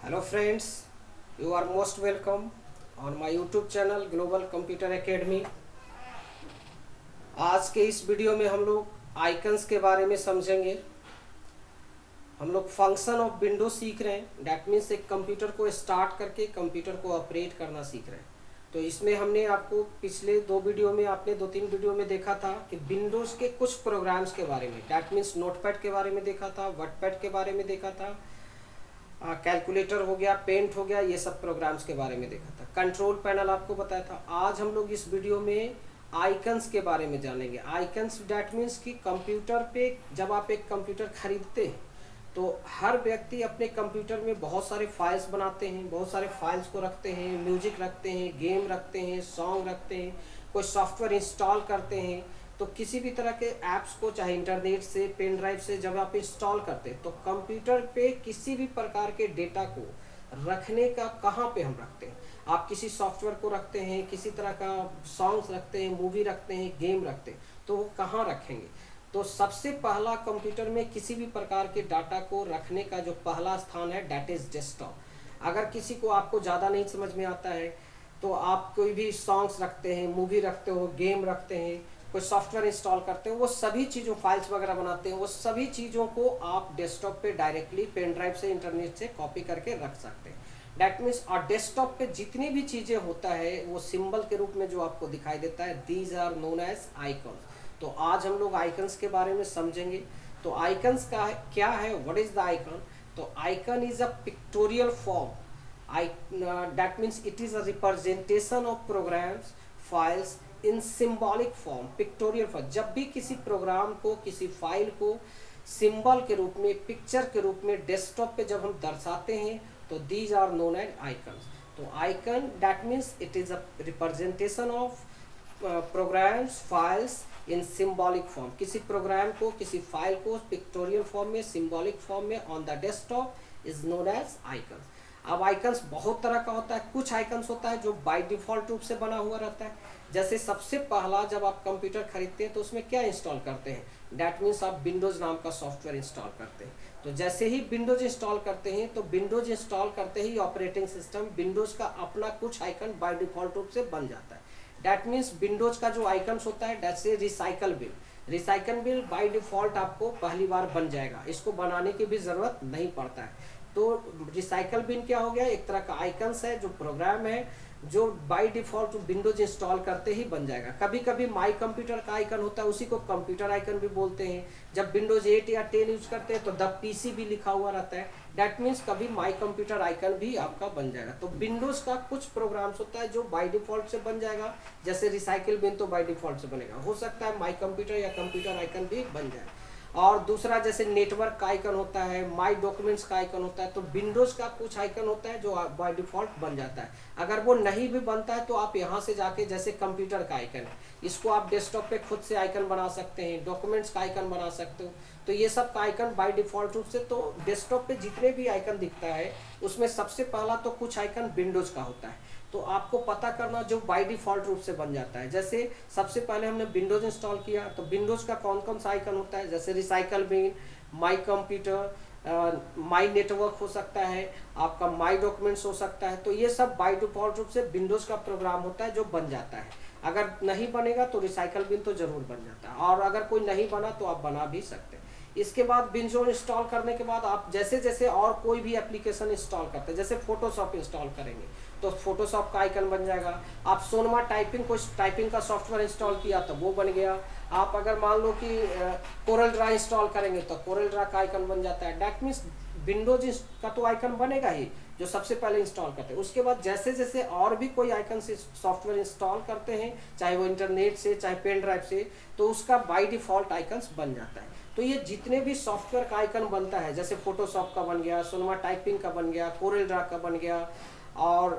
Hello friends, you are most welcome on my YouTube channel Global Computer Academy। आज के इस video में हम लोग आइकन्स के बारे में समझेंगे। हम लोग फंक्शन ऑफ विंडो सीख रहे हैं। डैट मीन्स एक कंप्यूटर को स्टार्ट करके कंप्यूटर को ऑपरेट करना सीख रहे हैं। तो इसमें हमने आपको पिछले दो तीन वीडियो में देखा था कि विंडोज़ के कुछ प्रोग्राम्स के बारे में, डैट मीन्स नोटपैड के बारे में देखा था, वर्डपैड के बारे में देखा था, कैलकुलेटर हो गया, पेंट हो गया, ये सब प्रोग्राम्स के बारे में देखा था। कंट्रोल पैनल आपको बताया था। आज हम लोग इस वीडियो में आइकन्स के बारे में जानेंगे। आइकन्स डैट मीन्स कि कंप्यूटर पे जब आप एक कंप्यूटर खरीदते हैं तो हर व्यक्ति अपने कंप्यूटर में बहुत सारे फाइल्स बनाते हैं, बहुत सारे फाइल्स को रखते हैं, म्यूजिक रखते हैं, गेम रखते हैं, सॉन्ग रखते हैं, कोई सॉफ्टवेयर इंस्टॉल करते हैं। तो किसी भी तरह के ऐप्स को चाहे इंटरनेट से, पेन ड्राइव से जब आप इंस्टॉल करते हैं तो कंप्यूटर पे किसी भी प्रकार के डेटा को रखने का कहाँ पे हम रखते हैं। आप किसी सॉफ्टवेयर को रखते हैं, किसी तरह का सॉन्ग्स रखते हैं, मूवी रखते हैं, गेम रखते हैं, तो वो कहाँ रखेंगे। तो सबसे पहला कंप्यूटर में किसी भी प्रकार के डाटा को रखने का जो पहला स्थान है डैट इज डेस्कटॉप। अगर किसी को आपको ज़्यादा नहीं समझ में आता है तो आप कोई भी सॉन्ग्स रखते हैं, मूवी रखते हो, गेम रखते हैं, कोई सॉफ्टवेयर इंस्टॉल करते हो, वो सभी चीज़ों, फाइल्स वगैरह बनाते हैं, वो सभी चीज़ों को आप डेस्कटॉप पे डायरेक्टली पेन ड्राइव से, इंटरनेट से कॉपी करके रख सकते हैं। डैट मीन्स और डेस्कटॉप पे जितनी भी चीज़ें होता है वो सिंबल के रूप में जो आपको दिखाई देता है, these are known as icons. तो आज हम लोग आइकन्स के बारे में समझेंगे। तो आइकन्स का क्या है, व्हाट इज द आइकन। तो icon is a pictorial form. That means it is a representation of programs, files in symbolic form. Pictorial form, जब भी किसी प्रोग्राम को, किसी फाइल को सिंबल के रूप में, पिक्चर के रूप में डेस्कटॉप पे जब हम दर्शाते हैं तो these are known as icons. तो icon that means it is a representation of programs, files in symbolic form. किसी प्रोग्राम को, किसी फाइल को पिक्टोरियल फॉर्म में, सिंबॉलिक फॉर्म में on the desktop is known as icons. अब icons बहुत तरह का होता है। कुछ आइकन्स होता है जो बाय डिफॉल्ट रूप से बना हुआ रहता है। जैसे सबसे पहला जब आप कंप्यूटर खरीदते हैं तो उसमें क्या इंस्टॉल करते हैं, डैट मीन्स आप विंडोज़ नाम का सॉफ्टवेयर इंस्टॉल करते हैं। तो जैसे ही विंडोज इंस्टॉल करते हैं तो विंडोज इंस्टॉल करते ही ऑपरेटिंग सिस्टम विंडोज का अपना कुछ आइकन बाय डिफॉल्ट रूप से बन जाता है। डैट मीन्स विंडोज का जो आइकन्स होता है डैट से recycle bill, recycle bill by default आपको पहली बार बन जाएगा, इसको बनाने की भी ज़रूरत नहीं पड़ता है। तो रिसाइकल बिन क्या हो गया, एक तरह का आइकन्स है, जो प्रोग्राम है जो बाय डिफॉल्ट विंडोज इंस्टॉल करते ही बन जाएगा। कभी कभी माई कंप्यूटर का आइकन होता है, उसी को कंप्यूटर आइकन भी बोलते हैं। जब विंडोज 8 या 10 यूज करते हैं तो द पीसी भी लिखा हुआ रहता है। डैट मीन्स कभी माई कंप्यूटर आइकन भी आपका बन जाएगा। तो विंडोज का कुछ प्रोग्राम्स होता है जो बाय डिफॉल्ट से बन जाएगा, जैसे रिसाइकिल बिन तो बाय डिफॉल्ट से बनेगा। हो सकता है माई कंप्यूटर या कंप्यूटर आइकन भी बन जाए। और दूसरा जैसे नेटवर्क का आइकन होता है, माई डॉक्यूमेंट्स का आइकन होता है। तो विंडोज का कुछ आइकन होता है जो बाय डिफॉल्ट बन जाता है। अगर वो नहीं भी बनता है तो आप यहाँ से जाके, जैसे कंप्यूटर का आइकन है, इसको आप डेस्कटॉप पे खुद से आइकन बना सकते हैं, डॉक्यूमेंट्स का आइकन बना सकते हो। तो ये सब का आइकन बाय डिफॉल्ट रूप से, तो डेस्कटॉप पे जितने भी आइकन दिखता है उसमें सबसे पहला तो कुछ आइकन विंडोज का होता है। तो आपको पता करना जो बाय डिफॉल्ट रूप से बन जाता है। जैसे सबसे पहले हमने विंडोज इंस्टॉल किया तो विंडोज का कौन कौन सा आइकन होता है, जैसे recycle bin, my computer, my network हो सकता है, आपका माई डॉक्यूमेंट्स हो सकता है। तो ये सब बाय डिफॉल्ट रूप से विंडोज का प्रोग्राम होता है जो बन जाता है। अगर नहीं बनेगा तो रिसाइकल बिन तो जरूर बन जाता है, और अगर कोई नहीं बना तो आप बना भी सकते हैं। इसके बाद विंडोज इंस्टॉल करने के बाद आप जैसे जैसे और कोई भी एप्लीकेशन इंस्टॉल करते हैं, जैसे फोटोशॉप इंस्टॉल करेंगे तो फोटोशॉप का आइकन बन जाएगा। आप सोनमा टाइपिंग को, टाइपिंग का सॉफ्टवेयर इंस्टॉल किया तो वो बन गया। आप अगर मान लो कि कोरल ड्रा इंस्टॉल करेंगे तो कोरल ड्रा का आइकन बन जाता है। डैट मीन्स विंडोज का तो आइकन बनेगा ही जो सबसे पहले इंस्टॉल करते हैं। उसके बाद जैसे जैसे और भी कोई आइकन से सॉफ्टवेयर इंस्टॉल करते हैं, चाहे वो इंटरनेट से, चाहे पेन ड्राइव से, तो उसका बाय डिफॉल्ट आइकन्स बन जाता है। तो ये जितने भी सॉफ्टवेयर का आइकन बनता है, जैसे फोटोशॉप का बन गया, सोनमा टाइपिंग का बन गया, कोरल ड्रा का बन गया, और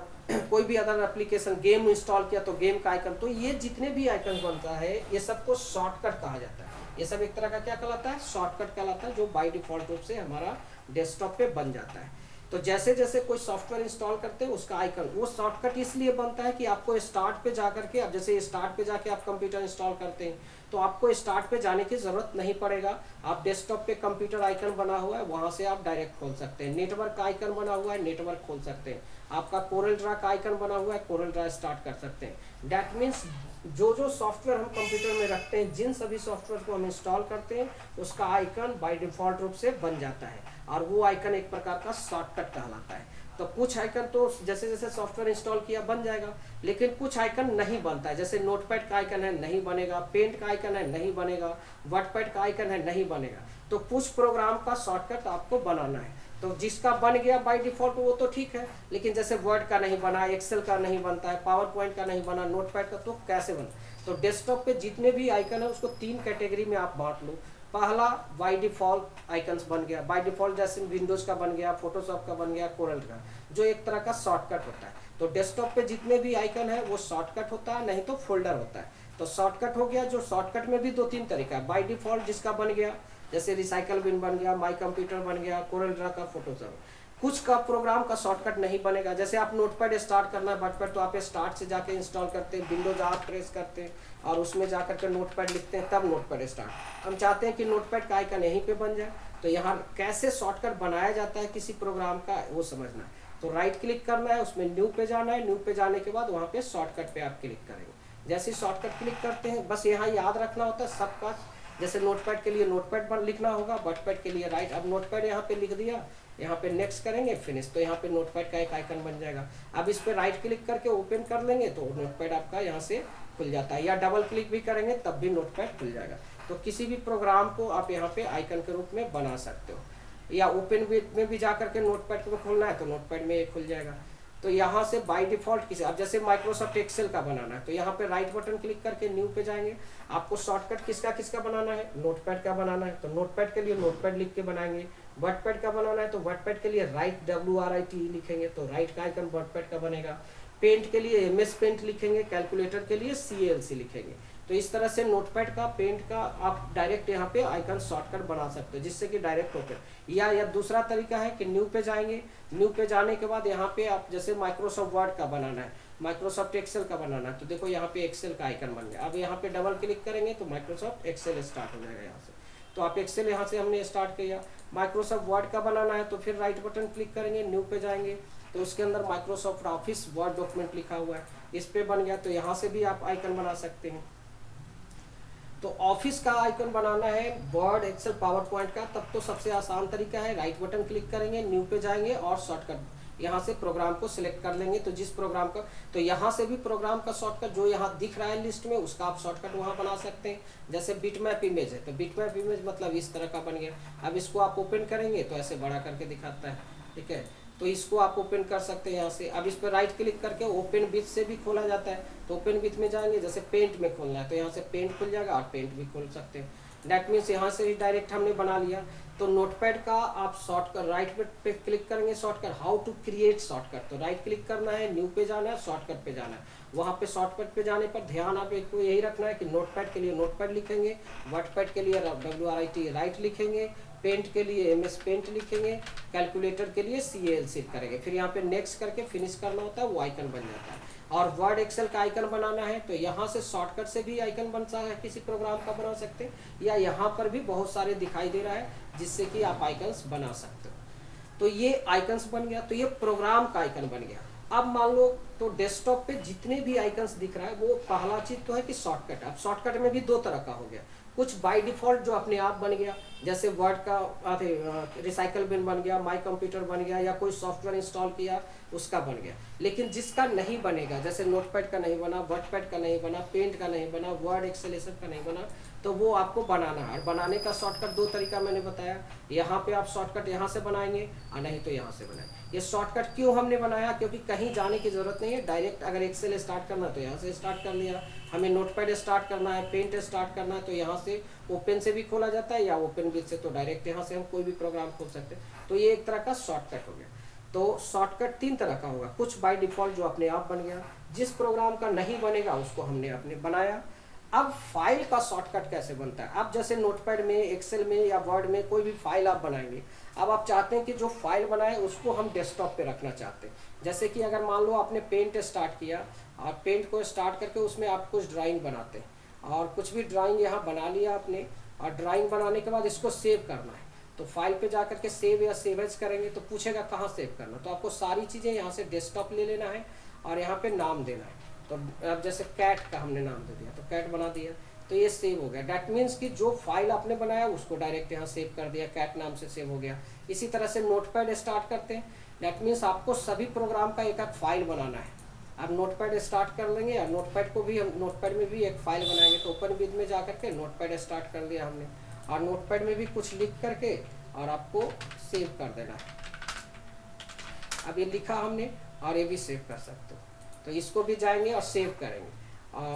कोई भी अदर एप्लीकेशन, गेम इंस्टॉल किया तो गेम का आइकन, तो ये जितने भी आइकन बनता है ये सबको शॉर्टकट कहा जाता है। ये सब एक तरह का क्या कहलाता है, शॉर्टकट कहलाता है, जो बाय डिफॉल्ट रूप से हमारा डेस्कटॉप पे बन जाता है। तो जैसे जैसे कोई सॉफ्टवेयर इंस्टॉल करते हैं उसका आइकन, वो शॉर्टकट इसलिए बनता है कि आपको स्टार्ट पे जा करके, अब जैसे स्टार्ट पे जाके आप कंप्यूटर इंस्टॉल करते हैं तो आपको स्टार्ट पे जाने की ज़रूरत नहीं पड़ेगा। आप डेस्कटॉप पे कंप्यूटर आइकन बना हुआ है वहाँ से आप डायरेक्ट खोल सकते हैं। नेटवर्क का आइकन बना हुआ है, नेटवर्क खोल सकते हैं। आपका कोरल ड्रा का आइकन बना हुआ है, कोरल ड्रा स्टार्ट कर सकते हैं। डैट मीन्स जो जो सॉफ्टवेयर हम कंप्यूटर में रखते हैं, जिन सभी सॉफ्टवेयर को हम इंस्टॉल करते हैं उसका आइकन बाय डिफ़ॉल्ट रूप से बन जाता है, और वो आइकन एक प्रकार का शॉर्टकट कहलाता है। तो कुछ आइकन तो जैसे जैसे सॉफ्टवेयर इंस्टॉल किया बन जाएगा, लेकिन कुछ आइकन नहीं बनता है। जैसे नोटपैड का आइकन है नहीं बनेगा, पेंट का आइकन है नहीं बनेगा, वर्डपैड का आइकन है नहीं बनेगा। तो कुछ प्रोग्राम का शॉर्टकट आपको बनाना है। तो जिसका बन गया बाय डिफॉल्ट वो तो ठीक है, लेकिन जैसे वर्ड का नहीं बना, एक्सेल का नहीं बनता है, पावर पॉइंट का नहीं बना, नोटपैड का, तो कैसे बना? तो डेस्कटॉप पे जितने भी आइकन है उसको 3 कैटेगरी में आप बांट लो। पहला बाय डिफॉल्ट आइकन्स बन गया, बाय डिफॉल्ट जैसे विंडोज़ का बन गया, फोटोशॉप का बन गया, कोरल का, जो एक तरह का शॉर्टकट होता है। तो डेस्कटॉप पे जितने भी आइकन है वो शॉर्टकट होता है, नहीं तो फोल्डर होता है। तो शॉर्टकट हो गया, जो शॉर्टकट में भी 2-3 तरीका है। बाय डिफॉल्ट जिसका बन गया, जैसे रिसाइकल बिन बन गया, माई कंप्यूटर बन गया, कोरल ड्रा का, फोटोशॉप। कुछ का प्रोग्राम का शॉर्टकट नहीं बनेगा। जैसे आप नोटपैड स्टार्ट करना है, वर्डपैड, तो आप स्टार्ट से जाके इंस्टॉल करते हैं, विंडोज आप प्रेस करते हैं और उसमें जाकर के नोटपैड लिखते हैं, तब नोटपैड स्टार्ट। हम चाहते हैं कि नोटपैड का आइकन यहीं पे बन जाए, तो यहाँ कैसे शॉर्टकट बनाया जाता है किसी प्रोग्राम का वो समझना है। तो राइट क्लिक करना है, उसमें न्यू पे जाना है, न्यू पे जाने के बाद वहाँ पे शॉर्टकट पे आप क्लिक करेंगे। जैसे शॉर्टकट क्लिक करते हैं, बस यहाँ याद रखना होता है सबका। जैसे नोटपैड के लिए नोटपैड लिखना होगा, वर्डपैड के लिए राइट। अब नोटपैड यहाँ पे लिख दिया, यहाँ पे नेक्स्ट करेंगे, फिनिश, तो यहाँ पे नोटपैड का एक आइकन बन जाएगा। अब इस पे राइट क्लिक करके ओपन कर लेंगे तो नोटपैड आपका यहाँ से खुल जाता है, या डबल क्लिक भी करेंगे तब भी नोटपैड खुल जाएगा। तो किसी भी प्रोग्राम को आप यहाँ पे आइकन के रूप में बना सकते हो, या ओपन में भी जा करके नोटपैड को खोलना है तो नोटपैड में ये खुल जाएगा। तो यहाँ से बाय डिफॉल्ट किसी, अब जैसे माइक्रोसॉफ्ट एक्सेल का बनाना है तो यहाँ पे राइट बटन क्लिक करके न्यू पे जाएंगे। आपको शॉर्टकट किसका किसका बनाना है? नोटपैड का बनाना है तो नोटपैड के लिए नोटपैड लिख के बनाएंगे। वर्डपैड का बनाना है तो वर्डपैड के लिए राइट WRIT लिखेंगे तो राइट का आइकन वर्डपैड का बनेगा। पेंट के लिए MS पेंट लिखेंगे, कैलकुलेटर के लिए CALC लिखेंगे। तो इस तरह से नोटपैड का, पेंट का आप डायरेक्ट यहाँ पे आइकन शॉर्टकट बना सकते हो, जिससे कि डायरेक्ट ओपन। या दूसरा तरीका है कि न्यू पे जाएंगे, न्यू पे जाने के बाद यहाँ पे आप जैसे माइक्रोसॉफ्ट वर्ड का बनाना है, माइक्रोसॉफ्ट एक्सेल का बनाना है, तो देखो यहाँ पे एक्सेल का आइकन बन गया। अब यहाँ पे डबल क्लिक करेंगे तो माइक्रोसॉफ्ट एक्सेल स्टार्ट हो जाएगा यहाँ से। तो आप एक्सेल यहाँ से हमने स्टार्ट किया। माइक्रोसॉफ्ट वर्ड का बनाना है तो फिर राइट बटन क्लिक करेंगे, न्यू पे जाएंगे तो उसके अंदर माइक्रोसॉफ्ट ऑफिस वर्ड डॉक्यूमेंट लिखा हुआ है, इस पे बन गया। तो यहाँ से भी आप आइकन बना सकते हैं। तो ऑफिस का आइकन बनाना है वर्ड, एक्सेल, पावर पॉइंट का, तब तो सबसे आसान तरीका है राइट बटन क्लिक करेंगे, न्यू पे जाएंगे और शॉर्टकट यहाँ से प्रोग्राम को सिलेक्ट कर लेंगे। तो जिस प्रोग्राम का, तो यहाँ से भी प्रोग्राम का शॉर्टकट जो यहाँ दिख रहा है लिस्ट में, उसका आप शॉर्टकट वहाँ बना सकते हैं। जैसे बिटमैप इमेज है तो बिटमैप इमेज मतलब इस तरह का बन गया। अब इसको आप ओपन करेंगे तो ऐसे बड़ा करके दिखाता है, ठीक है। तो इसको आप ओपन कर सकते हैं यहाँ से। अब इस पर राइट क्लिक करके ओपन विथ से भी खोला जाता है, तो ओपन विथ में जाएंगे, जैसे पेंट में खोलना है तो यहाँ से पेंट खुल जाएगा और पेंट भी खोल सकते हैं। डैट मीन्स यहाँ से ही डायरेक्ट हमने बना लिया। तो नोटपैड का आप शॉर्टकट राइट पे क्लिक करेंगे, shortcut how to create shortcut, तो राइट क्लिक करना है, न्यू पे जाना है, शॉर्टकट पे जाना है। वहाँ पे शॉर्टकट पे जाने पर ध्यान आपको यही रखना है कि नोटपैड के लिए नोटपैड लिखेंगे, वर्डपैड के लिए WRIT राइट लिखेंगे, पेंट के लिए MS पेंट लिखेंगे, कैलकुलेटर के लिए CALC करेंगे। फिर यहाँ पे नेक्स्ट करके फिनिश करना होता है, वो आइकन बन जाता है। और वर्ड, एक्सेल का आइकन बनाना है तो यहाँ से शॉर्टकट से भी आइकन बन सकता है, किसी प्रोग्राम का बना सकते हैं, या यहाँ पर भी बहुत सारे दिखाई दे रहा है जिससे कि आप आइकन्स बना सकते हो। तो ये आइकन्स बन गया, तो ये प्रोग्राम का आइकन बन गया। अब मान लो तो डेस्कटॉप पे जितने भी आइकंस दिख रहा है वो पहला चीज तो है कि शॉर्टकट। अब शॉर्टकट में भी 2 तरह का हो गया, कुछ बाय डिफॉल्ट जो अपने आप बन गया, जैसे वर्ड का रिसाइकल बिन बन गया, माई कंप्यूटर बन गया, या कोई सॉफ्टवेयर इंस्टॉल किया उसका बन गया। लेकिन जिसका नहीं बनेगा, जैसे नोटपैड का नहीं बना, वर्डपैड का नहीं बना, पेंट का नहीं बना, वर्ड, एक्सेल ये सब का नहीं बना, तो वो आपको बनाना है। और बनाने का शॉर्टकट 2 तरीका मैंने बताया। यहाँ पे आप शॉर्टकट यहाँ से बनाएंगे और नहीं तो यहाँ से बनाएंगे। ये शॉर्टकट क्यों हमने बनाया? क्योंकि कहीं जाने की जरूरत नहीं है, डायरेक्ट अगर एक्सेल स्टार्ट करना तो यहाँ से स्टार्ट कर लिया, हमें नोटपैड स्टार्ट करना है, पेंट स्टार्ट करना है तो यहाँ से ओपन से भी खोला जाता है, या ओपन विथ से तो डायरेक्ट यहाँ से हम कोई भी प्रोग्राम खोल सकते हैं। तो ये एक तरह का शॉर्टकट हो गया। तो शॉर्टकट 3 तरह का होगा, कुछ बाय डिफॉल्ट जो अपने आप बन गया, जिस प्रोग्राम का नहीं बनेगा उसको हमने अपने बनाया। अब फाइल का शॉर्टकट कैसे बनता है? अब जैसे नोटपैड में, एक्सेल में या वर्ड में कोई भी फाइल आप बनाएंगे, अब आप चाहते हैं कि जो फाइल बनाए उसको हम डेस्कटॉप पे रखना चाहते हैं। जैसे कि अगर मान लो आपने पेंट स्टार्ट किया और पेंट को स्टार्ट करके उसमें आप कुछ ड्राइंग बनाते हैं और कुछ भी ड्राइंग यहाँ बना लिया आपने, और ड्राइंग बनाने के बाद इसको सेव करना है, तो फाइल पे जा करके सेव या सेव एज करेंगे तो पूछेगा कहाँ सेव करना, तो आपको सारी चीज़ें यहाँ से डेस्कटॉप ले लेना है और यहाँ पे नाम देना है। तो अब जैसे कैट का हमने नाम दे दिया तो कैट बना दिया, तो ये सेव हो गया। डैट मीन्स कि जो फाइल आपने बनाया उसको डायरेक्ट यहाँ सेव कर दिया, कैट नाम से सेव हो गया। इसी तरह से नोटपैड स्टार्ट करते हैं। डैट मीन्स आपको सभी प्रोग्राम का एक फाइल बनाना है। अब नोटपैड स्टार्ट कर लेंगे और नोटपैड को भी हम नोटपैड में भी एक फाइल बनाएंगे, तो ओपन विद में जा करके नोटपैड स्टार्ट कर दिया हमने, और नोटपैड में भी कुछ लिख करके और आपको सेव कर देना है। अब ये लिखा हमने और ये भी सेव कर सकते हो, तो इसको भी जाएंगे और सेव करेंगे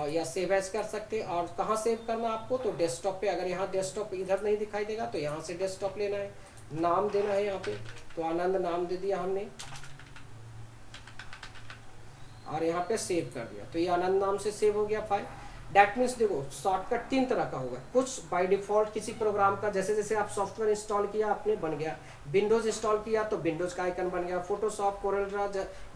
या सेव एज कर सकते हैं। और कहाँ सेव करना आपको, तो डेस्कटॉप पे। अगर यहाँ डेस्कटॉप इधर नहीं दिखाई देगा तो यहाँ से डेस्कटॉप लेना है, नाम देना है यहाँ पे, तो आनंद नाम दे दिया हमने और यहाँ पे सेव कर दिया, तो ये आनंद नाम से सेव हो गया फाइल। डैट मीन्स देखो शॉर्टकट 3 तरह का होगा। कुछ बाय डिफॉल्ट किसी प्रोग्राम का, जैसे जैसे आप सॉफ्टवेयर इंस्टॉल किया आपने बन गया, विंडोज इंस्टॉल किया तो विंडोज का आइकन बन गया, फोटोशॉप, कोरल ड्रा,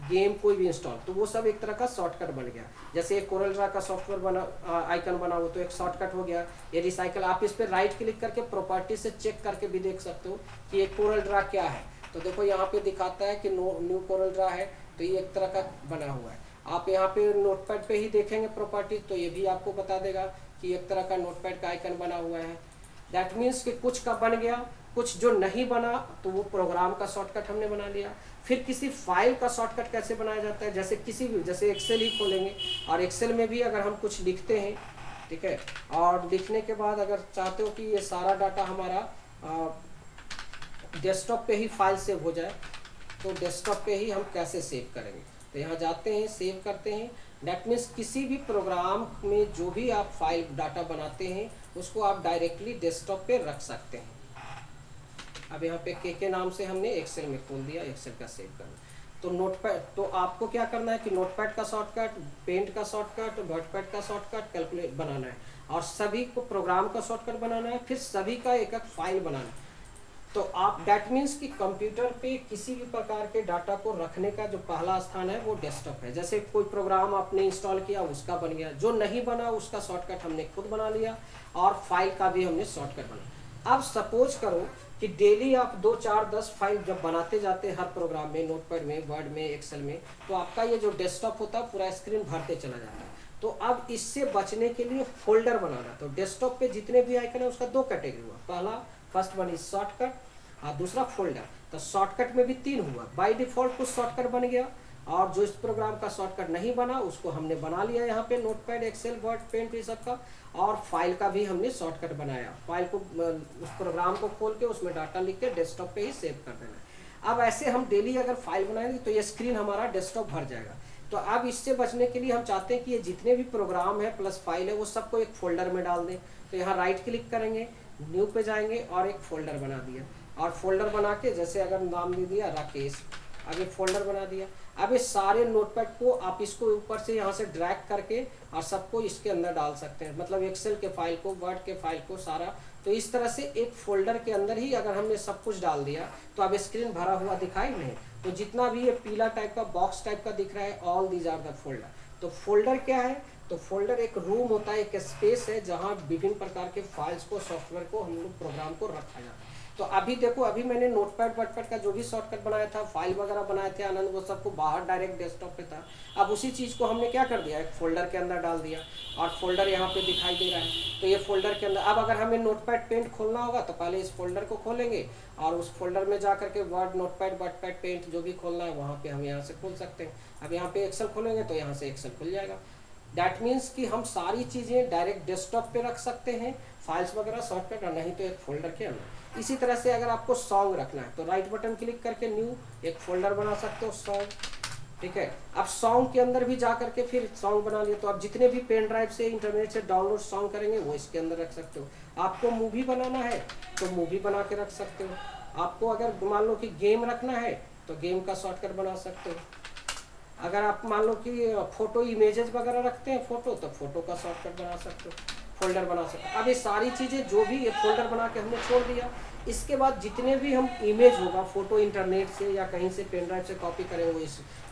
गेम कोई भी इंस्टॉल, तो वो सब एक तरह का शॉर्टकट बन गया। जैसे एक कोरल ड्रा का सॉफ्टवेयर बना आइकन बना हो तो एक शॉर्टकट हो गया। ये रिसाइकल, आप इस पर राइट क्लिक करके प्रॉपर्टी से चेक करके भी देख सकते हो कि ये कोरल ड्रा क्या है। तो देखो यहाँ पे दिखाता है कि न्यू कोरल ड्रा है, तो ये एक तरह का बना हुआ है। आप यहाँ पे नोटपैड पे ही देखेंगे प्रॉपर्टी, तो ये भी आपको बता देगा कि एक तरह का नोटपैड का आइकन बना हुआ है। दैट मीन्स कि कुछ का बन गया, कुछ जो नहीं बना तो वो प्रोग्राम का शॉर्टकट हमने बना लिया। फिर किसी फाइल का शॉर्टकट कैसे बनाया जाता है, जैसे किसी भी, जैसे एक्सेल ही खोलेंगे और एक्सेल में भी अगर हम कुछ लिखते हैं, ठीक है, और लिखने के बाद अगर चाहते हो कि ये सारा डाटा हमारा डेस्कटॉप पे ही फाइल सेव हो जाए, तो डेस्कटॉप पे ही हम कैसे सेव करेंगे, तो यहाँ जाते हैं, सेव करते हैं। डैट मीन्स किसी भी प्रोग्राम में जो भी आप फाइल डाटा बनाते हैं उसको आप डायरेक्टली डेस्कटॉप पे रख सकते हैं। अब यहाँ पे के नाम से हमने एक्सेल में खोल दिया, एक्सेल का सेव करना। तो नोटपैड, तो आपको क्या करना है कि नोटपैड का शॉर्टकट, पेंट का शॉर्टकट, वर्डपैड का शॉर्टकट कैलकुलेट बनाना है, और सभी को प्रोग्राम का शॉर्टकट बनाना है, फिर सभी का एक एक फाइल बनाना है। तो आप डैट मीन्स कि कंप्यूटर पे किसी भी प्रकार के डाटा को रखने का जो पहला स्थान है वो डेस्कटॉप है। जैसे कोई प्रोग्राम आपने इंस्टॉल किया उसका बन गया, जो नहीं बना उसका शॉर्टकट हमने खुद बना लिया, और फाइल का भी हमने शॉर्टकट बना। अब सपोज करो कि डेली आप 2, 4, 10 फाइल जब बनाते जाते हैं हर प्रोग्राम में, नोटपैड में, वर्ड में, एक्सेल में, तो आपका ये जो डेस्कटॉप होता है पूरा स्क्रीन भरते चला जाता है। तो अब इससे बचने के लिए फोल्डर बनाना। तो डेस्कटॉप पे जितने भी आइकन है उसका 2 कैटेगरी हुआ, पहला फर्स्ट वन इज शॉर्टकट और दूसरा फोल्डर। तो शॉर्टकट में भी 3 हुआ। बाय डिफॉल्ट कुछ शॉर्टकट बन गया, और जो इस प्रोग्राम का शॉर्टकट नहीं बना उसको हमने बना लिया यहाँ पे, नोटपैड, एक्सेल, वर्ड, पेंट, ये सब का। और फाइल का भी हमने शॉर्टकट बनाया, फाइल को, उस प्रोग्राम को खोल के उसमें डाटा लिख के डेस्कटॉप पे ही सेव कर देना। अब ऐसे हम डेली अगर फाइल बनाएंगे तो ये स्क्रीन हमारा डेस्कटॉप भर जाएगा। तो अब इससे बचने के लिए हम चाहते हैं कि ये जितने भी प्रोग्राम है प्लस फाइल है वो सबको एक फोल्डर में डाल दें। तो यहाँ राइट क्लिक करेंगे, न्यू पे जाएंगे और एक फोल्डर बना दिया, और फोल्डर बना के जैसे अगर नाम दे दिया राकेश, अब ये फोल्डर बना दिया। अब ये सारे नोटपैड को आप इसको ऊपर से यहाँ से ड्रैग करके और सबको इसके अंदर डाल सकते हैं, मतलब एक्सेल के फाइल को, वर्ड के फाइल को, सारा। तो इस तरह से एक फोल्डर के अंदर ही अगर हमने सब कुछ डाल दिया तो अब स्क्रीन भरा हुआ दिखाई नहीं। तो जितना भी ये पीला टाइप का बॉक्स टाइप का दिख रहा है, all these are the folder. तो फोल्डर क्या है, तो फोल्डर एक रूम होता है, एक स्पेस है जहाँ विभिन्न प्रकार के फाइल्स को, सॉफ्टवेयर को, हम लोग प्रोग्राम को रखा जाता है। तो अभी देखो, अभी मैंने नोटपैड वर्डपैड का जो भी शॉर्टकट बनाया था, फाइल वगैरह बनाए थे आनंद, वो सबको बाहर डायरेक्ट डेस्कटॉप पे था। अब उसी चीज़ को हमने क्या कर दिया, एक फोल्डर के अंदर डाल दिया, और फोल्डर यहाँ पे दिखाई दे रहा है। तो ये फोल्डर के अंदर अब अगर हमें नोटपैड पेंट खोलना होगा तो पहले इस फोल्डर को खोलेंगे, और उस फोल्डर में जा करके वर्ड, नोटपैड, वर्डपैड, पेंट जो भी खोलना है वहाँ पे हम यहाँ से खोल सकते हैं। अब यहाँ पे एक्सेल खोलेंगे तो यहाँ से एक्सेल खुल जाएगा। डैट मीन्स कि हम सारी चीज़ें डायरेक्ट डेस्कटॉप पे रख सकते हैं, फाइल्स वगैरह शॉर्टकट, और नहीं तो एक फोल्डर के अंदर। इसी तरह से अगर आपको सॉन्ग रखना है तो राइट बटन क्लिक करके न्यू एक फोल्डर बना सकते हो, सॉन्ग, ठीक है। अब सॉन्ग के अंदर भी जा करके फिर सॉन्ग बना लिया, तो आप जितने भी पेन ड्राइव से, इंटरनेट से डाउनलोड सॉन्ग करेंगे वो इसके अंदर रख सकते हो। आपको मूवी बनाना है तो मूवी बना के रख सकते हो। आपको अगर मान लो कि गेम रखना है तो गेम का शॉर्टकट बना सकते हो। अगर आप मान लो कि फोटो, इमेजेस वगैरह रखते हैं फोटो, तो फोटो का शॉर्टकट बना सकते हो, फोल्डर बना सकते हो। अब ये सारी चीज़ें जो भी ये फोल्डर बना के हमने छोड़ दिया, इसके बाद जितने भी हम इमेज होगा फोटो इंटरनेट से या कहीं से पेन ड्राइव से कॉपी करेंगे वो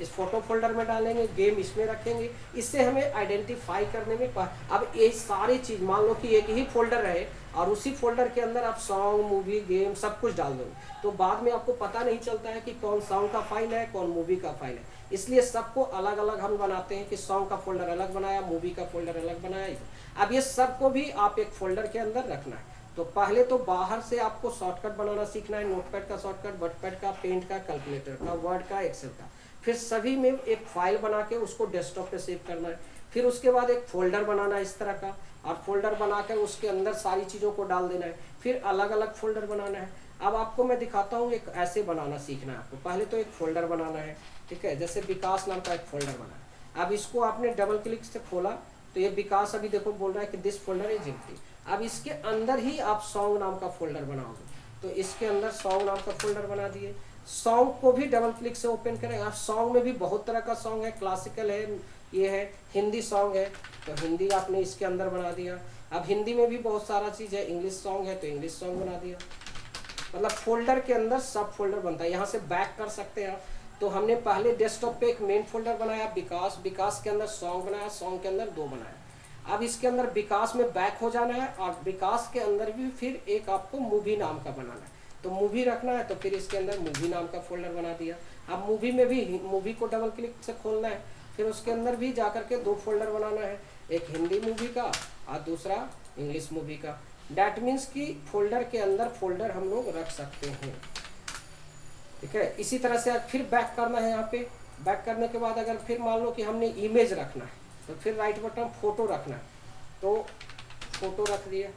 इस फोटो फोल्डर में डालेंगे, गेम इसमें रखेंगे। इससे हमें आइडेंटिफाई करने में अब ये सारी चीज़ मान लो कि एक ही फोल्डर रहे और उसी फोल्डर के अंदर आप सॉन्ग, मूवी, गेम सब कुछ डाल दोगे तो बाद में आपको पता नहीं चलता है कि कौन सॉन्ग का फाइल है, कौन मूवी का फाइल है। इसलिए सबको अलग अलग हम बनाते हैं कि सॉन्ग का फोल्डर अलग बनाया, मूवी का फोल्डर अलग बनाया। अब ये सबको भी आप एक फोल्डर के अंदर रखना है। तो पहले तो बाहर से आपको शॉर्टकट बनाना सीखना है, नोटपैड का शॉर्टकट, वर्डपैड का, पेंट का, कैलकुलेटर का, वर्ड का, एक्सेल का। फिर सभी में एक फाइल बना के उसको डेस्कटॉप पे सेव करना है। फिर उसके बाद एक फोल्डर बनाना है इस तरह का, और फोल्डर बनाकर उसके अंदर सारी चीज़ों को डाल देना है। फिर अलग अलग फोल्डर बनाना है। अब आपको मैं दिखाता हूँ, एक ऐसे बनाना सीखना है आपको। पहले तो एक फोल्डर बनाना है, ठीक है, जैसे विकास नाम का एक फोल्डर बना है। अब इसको आपने डबल क्लिक से खोला तो ये विकास अभी देखो बोल रहा है कि दिस फोल्डर इज एम्प्टी। अब इसके अंदर ही आप सॉन्ग नाम का फोल्डर बनाओगे, तो इसके अंदर सॉन्ग नाम का फोल्डर बना दिए। सॉन्ग को भी डबल क्लिक से ओपन करें। आप सॉन्ग में भी बहुत तरह का सॉन्ग है, क्लासिकल है, ये है, हिंदी सॉन्ग है, तो हिंदी आपने इसके अंदर बना दिया। अब हिंदी में भी बहुत सारा चीज़ है, इंग्लिश सॉन्ग है तो इंग्लिश सॉन्ग बना दिया। मतलब फोल्डर के अंदर सब फोल्डर बनता है। यहाँ से बैक कर सकते हैं आप। तो हमने पहले डेस्कटॉप पे एक मेन फोल्डर बनाया विकास, विकास के अंदर सॉन्ग बनाया, सॉन्ग के अंदर 2 बनाया। अब इसके अंदर विकास में बैक हो जाना है और विकास के अंदर भी फिर एक आपको मूवी नाम का बनाना है, तो मूवी रखना है। तो फिर इसके अंदर मूवी नाम का फोल्डर बना दिया। अब मूवी में भी मूवी को डबल क्लिक से खोलना है। फिर उसके अंदर भी जा करके 2 फोल्डर बनाना है, एक हिंदी मूवी का और दूसरा इंग्लिश मूवी का। डैट मीन्स कि फोल्डर के अंदर फोल्डर हम लोग रख सकते हैं, ठीक है। इसी तरह से फिर बैक करना है। यहाँ पे बैक करने के बाद अगर फिर मान लो कि हमने इमेज रखना है तो फिर राइट बटन फोटो रखना है, तो फोटो रख दिया।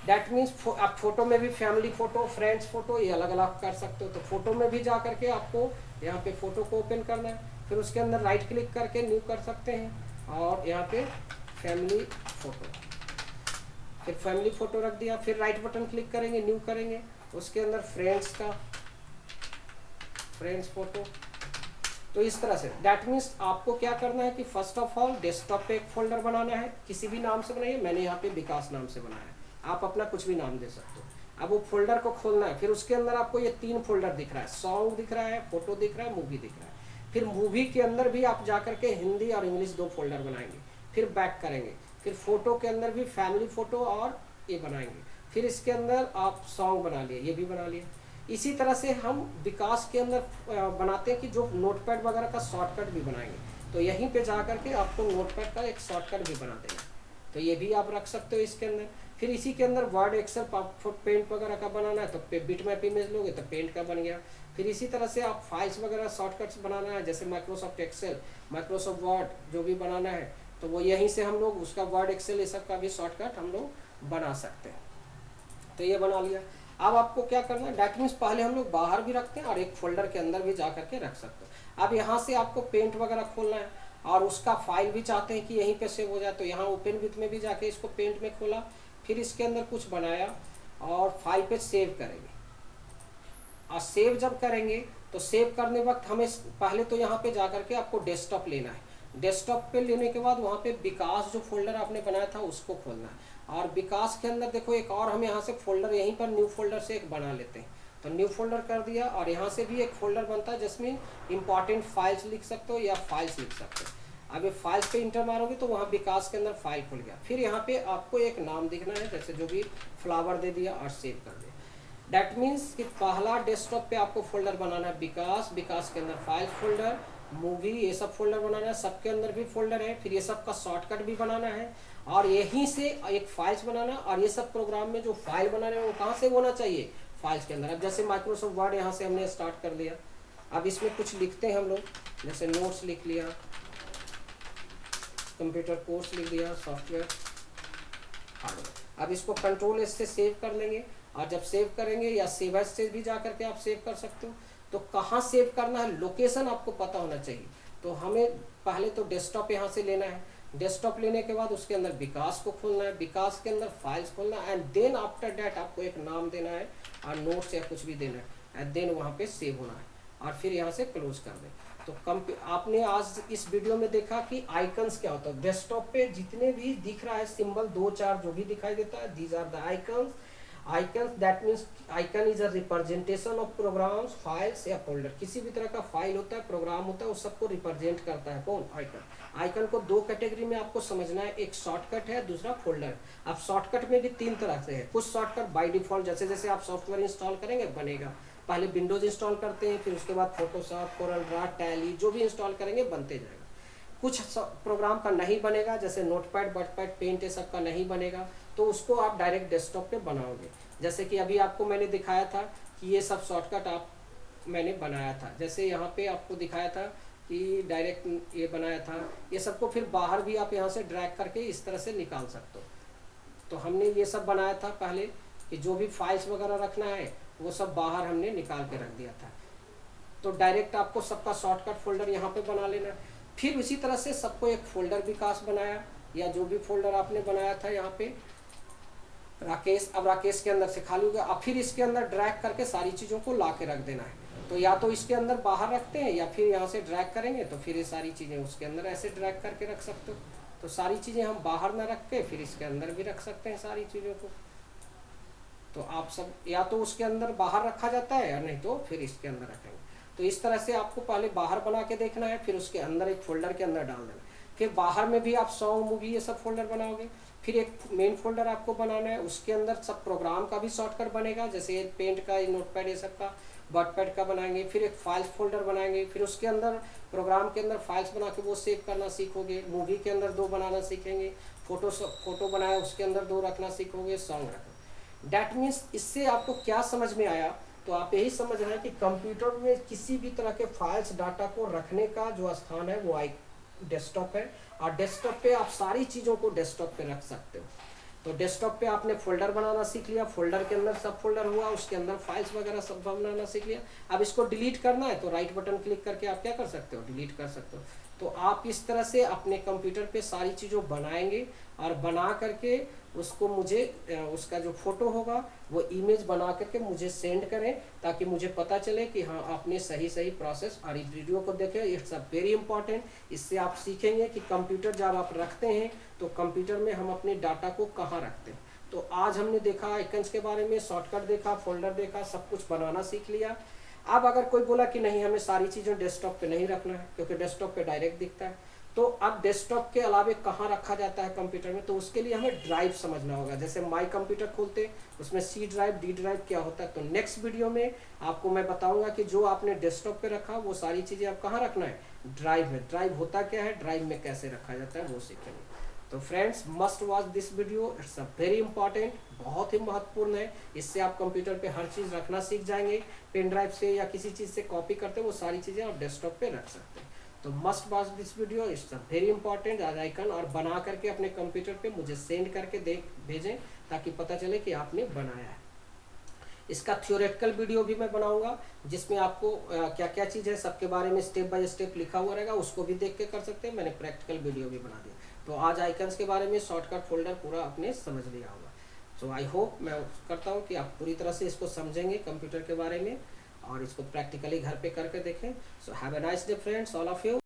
डैट मीन्स आप फोटो में भी फैमिली फोटो, फ्रेंड्स फोटो, ये अलग अलग कर सकते हो। तो फोटो में भी जा करके आपको यहाँ पे फोटो को ओपन करना है। फिर उसके अंदर राइट क्लिक करके न्यू कर सकते हैं और यहाँ पे फैमिली फोटो, फिर फैमिली फोटो रख दिया। फिर राइट बटन क्लिक करेंगे, न्यू करेंगे, उसके अंदर फ्रेंड्स का, फ्रेंड्स फोटो। तो इस तरह से डैट मीन्स आपको क्या करना है कि फर्स्ट ऑफ ऑल डेस्कटॉप पे एक फोल्डर बनाना है, किसी भी नाम से बनाइए। मैंने यहाँ पे विकास नाम से बनाया है, आप अपना कुछ भी नाम दे सकते हो। अब वो फोल्डर को खोलना है। फिर उसके अंदर आपको ये 3 फोल्डर दिख रहा है, सॉन्ग दिख रहा है, फोटो दिख रहा है, मूवी दिख रहा है। फिर मूवी के अंदर भी आप जा करके हिंदी और इंग्लिश 2 फोल्डर बनाएंगे। फिर बैक करेंगे। फिर फोटो के अंदर भी फैमिली फोटो और ये बनाएंगे। फिर इसके अंदर आप सॉन्ग बना लिए, ये भी बना लिए। इसी तरह से हम विकास के अंदर बनाते हैं कि जो नोटपैड वगैरह का शॉर्टकट भी बनाएंगे। तो यहीं पे जा करके आपको नोटपैड का एक शॉर्टकट भी बना देंगे, तो ये भी आप रख सकते हो इसके अंदर। फिर इसी के अंदर वर्ड, एक्सेल, पेंट वगैरह का बनाना है तो बिटमैप इमेज लोगे तो पेंट का बन गया। फिर इसी तरह से आप फाइल्स वगैरह शॉर्टकट्स बनाना है, जैसे माइक्रोसॉफ्ट एक्सेल, माइक्रोसॉफ्ट वर्ड जो भी बनाना है तो वो यहीं से हम लोग उसका वर्ड, एक्सेल ये सब का भी शॉर्टकट हम लोग बना सकते हैं। तो ये बना लिया। अब आपको क्या करना है, डैट मीन्स पहले हम लोग बाहर भी रखते हैं और एक फोल्डर के अंदर भी जा करके रख सकते हैं। अब यहाँ से आपको पेंट वगैरह खोलना है और उसका फाइल भी चाहते हैं कि यहीं पे सेव हो जाए, तो यहाँ ओपन विथ में भी जाके इसको पेंट में खोला, फिर इसके अंदर कुछ बनाया और फाइल पे सेव करेंगे। और सेव जब करेंगे तो सेव करने वक्त हमें पहले तो यहाँ पे जा करके आपको डेस्कटॉप लेना है। डेस्कटॉप पे लेने के बाद वहाँ पे विकास जो फोल्डर आपने बनाया था उसको खोलना है। और विकास के अंदर देखो एक और हम यहाँ से फोल्डर, यहीं पर न्यू फोल्डर से एक बना लेते हैं, तो न्यू फोल्डर कर दिया। और यहाँ से भी एक फोल्डर बनता है जिसमें इंपॉर्टेंट फाइल्स लिख सकते हो या फाइल्स लिख सकते हो। अब ये फाइल्स पे इंटर मारोगे तो वहाँ विकास के अंदर फाइल खुल गया। फिर यहाँ पे आपको एक नाम दिखना है, जैसे जो भी फ्लावर दे दिया और सेव कर दिया। डैट मीन्स कि पहला डेस्कटॉप पे आपको फोल्डर बनाना है विकास, विकास के अंदर फाइल फोल्डर, मूवी, ये सब फोल्डर बनाना है, सबके अंदर भी फोल्डर है। फिर ये सब का शॉर्टकट भी बनाना है और यहीं से एक फाइल्स बनाना। और ये सब प्रोग्राम में जो फाइल बनाना है वो कहाँ से होना चाहिए, फाइल्स के अंदर। अब जैसे माइक्रोसॉफ्ट वर्ड यहाँ से हमने स्टार्ट कर लिया। अब इसमें कुछ लिखते हैं हम लोग, जैसे नोट्स लिख लिया, कंप्यूटर कोर्स लिख दिया, सॉफ्टवेयर हार्डवेयर। अब इसको कंट्रोल एस से सेव कर लेंगे। और जब सेव करेंगे या सेव एज से भी जा करके आप सेव कर सकते हो। तो कहाँ सेव करना है, लोकेशन आपको पता होना चाहिए। तो हमें पहले तो डेस्कटॉप यहाँ से लेना है। डेस्कटॉप लेने के बाद उसके अंदर विकास को खोलना है, विकास के अंदर फाइल्स खोलना है, एंड देन आफ्टर डैट आपको एक नाम देना है और नोट्स या कुछ भी देना है, एंड देन वहाँ पे सेव होना है और फिर यहाँ से क्लोज कर दें। तो आपने आज इस वीडियो में देखा कि आइकन्स क्या होता है। डेस्कटॉप पे जितने भी दिख रहा है सिंबल 2-4 जो भी दिखाई देता है, these are the icons. Icon that means icon is a representation of programs, files या फोल्डर। किसी भी तरह का फाइल होता है, प्रोग्राम होता है, उस सबको रिप्रेजेंट करता है कौन? आइकन। आइकन को दो कैटेगरी में आपको समझना है, एक शॉर्टकट है, दूसरा फोल्डर। अब शॉर्टकट में भी तीन तरह से है। कुछ शॉर्टकट बाय डिफॉल्ट, जैसे जैसे आप सॉफ्टवेयर इंस्टॉल करेंगे बनेगा। पहले विंडोज इंस्टॉल करते हैं, फिर उसके बाद फोटोशॉप, कोरल ड्रा, टैली, जो भी इंस्टॉल करेंगे बनते जाएगा। कुछ प्रोग्राम का नहीं बनेगा, जैसे नोटपैड, वर्डपैड, पेंट, ये सब का नहीं बनेगा, तो उसको आप डायरेक्ट डेस्कटॉप पे बनाओगे। जैसे कि अभी आपको मैंने दिखाया था कि ये सब शॉर्टकट आप मैंने बनाया था। जैसे यहाँ पे आपको दिखाया था कि डायरेक्ट ये बनाया था, ये सबको फिर बाहर भी आप यहाँ से ड्रैग करके इस तरह से निकाल सकते हो। तो हमने ये सब बनाया था पहले कि जो भी फाइल्स वगैरह रखना है वो सब बाहर हमने निकाल के रख दिया था। तो डायरेक्ट आपको सबका शॉर्टकट फोल्डर यहाँ पे बना लेना है। फिर उसी तरह से सबको एक फोल्डर विकास बनाया, या जो भी फोल्डर आपने बनाया था यहाँ पे राकेश, अब राकेश के अंदर से खाली हो गया। अब फिर इसके अंदर ड्रैग करके सारी चीज़ों को ला के रख देना है। तो या तो इसके अंदर बाहर रखते हैं, या फिर यहाँ से ड्रैग करेंगे तो फिर ये सारी चीज़ें उसके अंदर ऐसे ड्रैग करके रख सकते हो। तो सारी चीज़ें हम बाहर ना रख के फिर इसके अंदर भी रख सकते हैं सारी चीज़ों को। तो आप सब या तो उसके अंदर बाहर रखा जाता है, या नहीं तो फिर इसके अंदर रखेंगे। तो इस तरह से आपको पहले बाहर बना के देखना है, फिर उसके अंदर एक फोल्डर के अंदर डाल देना है। फिर बाहर में भी आप सॉन्ग, मूवी, ये सब फोल्डर बनाओगे। फिर एक मेन फोल्डर आपको बनाना है, उसके अंदर सब प्रोग्राम का भी शॉर्टकट बनेगा, जैसे पेंट का, नोटपैड, ये सब का, वर्डपैड का बनाएंगे। फिर एक फाइल्स फोल्डर बनाएंगे, फिर उसके अंदर प्रोग्राम के अंदर फाइल्स बना के वो सेव करना सीखोगे। मूवी के अंदर 2 बनाना सीखेंगे, फोटो बनाया उसके अंदर 2 रखना सीखोगे, सॉन्ग रखना। डैट मीन्स इससे आपको क्या समझ में आया? तो आप यही समझ रहे हैं कि कंप्यूटर में किसी भी तरह के फाइल्स, डाटा को रखने का जो स्थान है वो डेस्कटॉप है, और डेस्कटॉप पे आप सारी चीज़ों को डेस्कटॉप पे रख सकते हो। तो डेस्कटॉप पे आपने फोल्डर बनाना सीख लिया, फोल्डर के अंदर सब फोल्डर हुआ, उसके अंदर फाइल्स वगैरह सब बनाना सीख लिया। अब इसको डिलीट करना है तो राइट बटन क्लिक करके आप क्या कर सकते हो? डिलीट कर सकते हो। तो आप इस तरह से अपने कंप्यूटर पे सारी चीज़ों बनाएंगे, और बना करके उसको मुझे उसका जो फोटो होगा वो इमेज बना करके मुझे सेंड करें, ताकि मुझे पता चले कि हाँ आपने सही सही प्रोसेस। और इस वीडियो को देखें, इट्स अ वेरी इंपॉर्टेंट। इससे आप सीखेंगे कि कंप्यूटर जब आप रखते हैं तो कंप्यूटर में हम अपने डाटा को कहाँ रखते हैं। तो आज हमने देखा आइकन्स के बारे में, शॉर्टकट देखा, फोल्डर देखा, सब कुछ बनाना सीख लिया। अब अगर कोई बोला कि नहीं हमें सारी चीज़ें डेस्कटॉप पे नहीं रखना है, क्योंकि डेस्कटॉप पे डायरेक्ट दिखता है, तो अब डेस्कटॉप के अलावे कहाँ रखा जाता है कंप्यूटर में? तो उसके लिए हमें ड्राइव समझना होगा। जैसे माई कंप्यूटर खोलते उसमें सी ड्राइव, डी ड्राइव क्या होता है। तो नेक्स्ट वीडियो में आपको मैं बताऊंगा कि जो आपने डेस्कटॉप पे रखा वो सारी चीज़ें आप कहाँ रखना है? ड्राइव में। ड्राइव होता क्या है, ड्राइव में कैसे रखा जाता है, वो सीखेंगे। तो friends, must watch this video, it's a very important, बहुत ही महत्वपूर्ण है। इससे आप कंप्यूटर पे हर चीज़ रखना सीख जाएंगे। पेन ड्राइव से या किसी चीज़ से कॉपी करते वो सारी चीज़ें आप डेस्कटॉप पे रख सकते हैं। तो must watch this video, it's a very important आज आइकन। और बना करके अपने कंप्यूटर पे मुझे सेंड करके भेजें, ताकि पता चले कि आपने बनाया है। इसका थ्योरेटिकल वीडियो भी मैं बनाऊंगा, जिसमें आपको क्या क्या चीज़ है सबके बारे में स्टेप बाय स्टेप लिखा हुआ रहेगा, उसको भी देख के कर सकते हैं। मैंने प्रैक्टिकल वीडियो भी बना दिया। तो आज आइकन्स के बारे में शॉर्टकट फोल्डर पूरा आपने समझ लिया होगा। सो आई होप, मैं करता हूँ कि आप पूरी तरह से इसको समझेंगे कंप्यूटर के बारे में, और इसको प्रैक्टिकली घर पे करके देखें। So have a nice day friends, all of you.